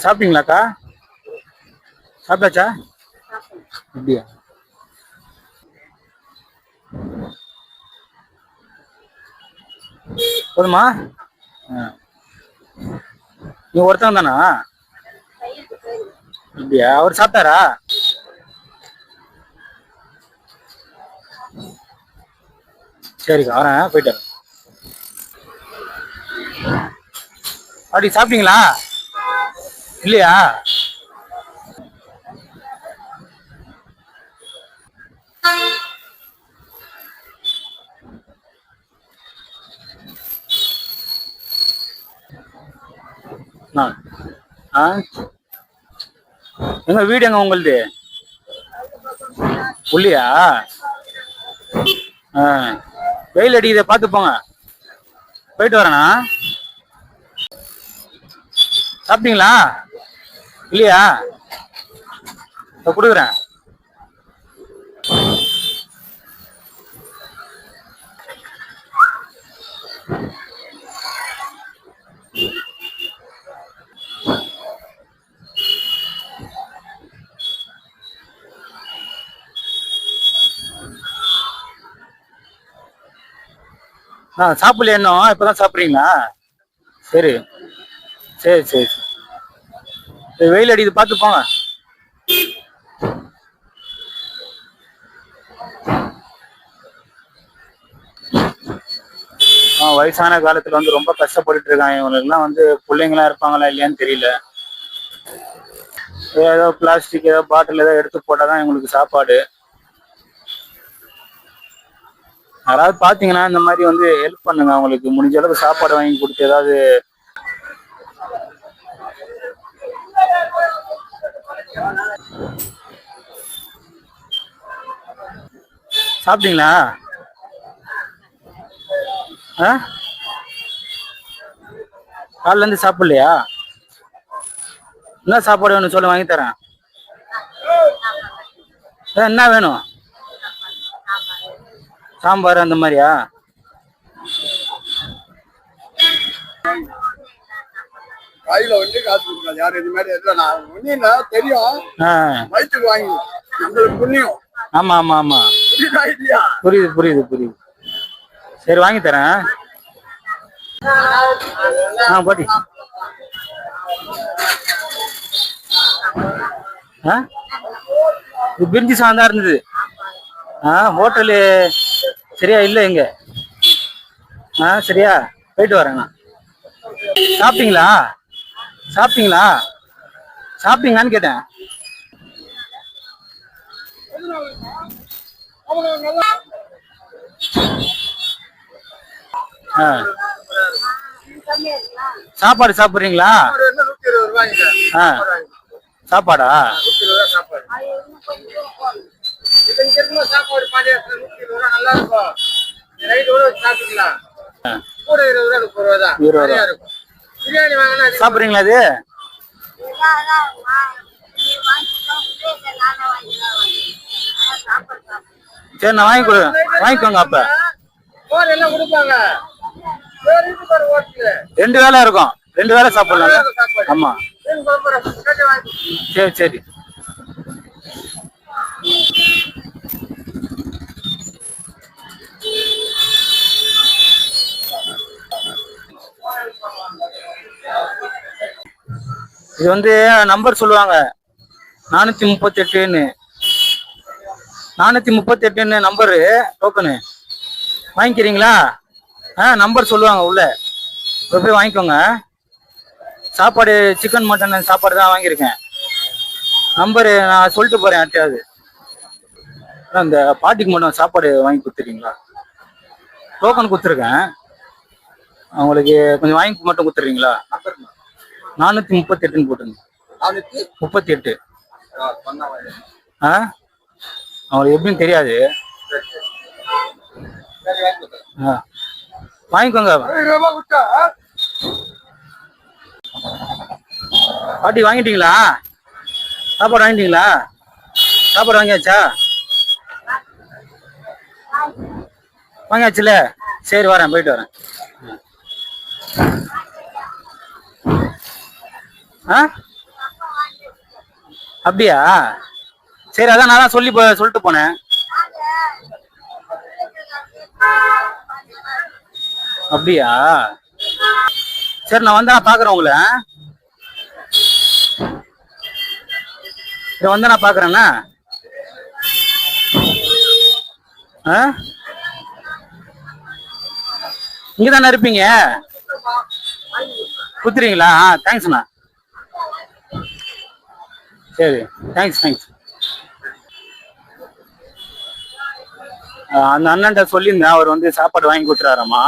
சாப்பிட்டீங்களாக்கா? சாப்பிட்டாச்சா? அப்படியா? போதுமா? நீ ஒருத்தன் தானா? அப்படியா? அவர் சாப்பிட்டாரா? சரிக்கா வரேன், போயிட்டு வரேன். அப்படி சாப்பிட்டீங்களா? இல்லையா? ஆ எங்க வீடு எங்க உங்களுது? உள்ளியா? ஆ வெயில் அடிக்குதை பார்த்து போங்க. போயிட்டு வரேண்ணா. சாப்பிட்டீங்களா? இல்லையா? இப்போ கொடுக்குறேன். சாப்பிடல இன்னும், இப்பதான் சாப்பிட்றீங்களா? சரி சரி சரி. வெயில் அடிக்குது பார்த்து போங்க. வயசான காலத்துல வந்து ரொம்ப கஷ்டப்பட்டுட்டு இருக்காங்க. இவங்களுக்குலாம் வந்து பிள்ளைங்களா இருப்பாங்களா இல்லையான்னு தெரியல. ஏதோ பிளாஸ்டிக் ஏதோ பாட்டில் ஏதோ எடுத்து போட்டாதான் இவங்களுக்கு சாப்பாடு. யாராவது பாத்தீங்கன்னா இந்த மாதிரி வந்து ஹெல்ப் பண்ணுங்க. அவங்களுக்கு முடிஞ்ச அளவுக்கு சாப்பாடு வாங்கி கொடுத்து ஏதாவது. சாப்பிட்டீங்களா? காலைல இருந்து சாப்பிடலையா? என்ன சாப்பாடு வேணும் சொல்ல, வாங்கி தரேன். என்ன வேணும்? சாம்பார் அந்த மாதிரியா? கையில வந்து காசு கொடுக்காது யாரும். இது மாதிரி எதுவும் நான் ஒன்னும் தெரியும். வயிற்றுக்கு வாங்கி நம்மளுக்கு புண்ணியம். ஆமா ஆமா ஆமா, இல்லையா? புரியுது புரியுது புரியுது. சரி வாங்கி தரேன். பாட்டி இது பிரிஞ்சி சாதம் தான் இருந்தது. ஹோட்டலு சரியா இல்லை இங்க. சரியா, போயிட்டு வரேண்ணா. சாப்பிட்டீங்களா? சாப்பிட்டீங்களா? சாப்பிட்டீங்களான்னு கேட்டேன். சாப்பாடு சாப்பிட்றீங்களா? சாப்பாடா? சாப்பிட்றீங்களா? அது சரி நான் வாங்கிக்கோங்க. அப்ப 2 வேளை இருக்கும், 2 வேளை சாப்பிடலாம். ஆமா சரி சரி. இது வந்து நம்பர் சொல்லுவாங்க 438ன்னு. 438ன்னு நம்பரு, டோக்கனு வாங்கிக்கிறீங்களா? நம்பர் சொல்லுவாங்க உள்ள, போய் வாங்கிக்கோங்க. சாப்பாடு சிக்கன் மட்டன் சாப்பாடு தான் வாங்கியிருக்கேன். நம்பரு நான் சொல்லிட்டு போறேன் யார்ட்டையாவது. அந்த பாட்டிக்கு மட்டும் சாப்பாடு வாங்கி கொடுத்துறீங்களா? டோக்கன் கொடுத்துருக்கேன், அவங்களுக்கு கொஞ்சம் வாங்கி மட்டும் கொடுத்துறீங்களா? 438ன்னு போட்டுங்க. 438. அவங்களுக்கு எப்படின்னு தெரியாது. வாங்கிக்கோங்க. பாட்டி வாங்கிட்டீங்களா? சாப்பாடு வாங்கிட்டீங்களா? சாப்பாடு வாங்கியாச்சா? வாங்கியாச்சுல? சரி வரேன், போயிட்டு வரேன். ஆ அப்படியா? சரி, அதான் நான் தான் சொல்லிட்டு போனேன். அப்படியா? சரி, நான் வந்தா நான் பாக்குறேன் உங்களை. வந்தா நான் பாக்குறேன்னா இங்க தானே இருப்பீங்க? குத்துறீங்களா? தேங்க்ஸ்ண்ணா. சரி, தேங்க்ஸ். அந்த அண்ணன்ட்ட சொல்லியிருந்தேன், அவர் வந்து சாப்பாடு வாங்கி கொடுத்துறாராமா.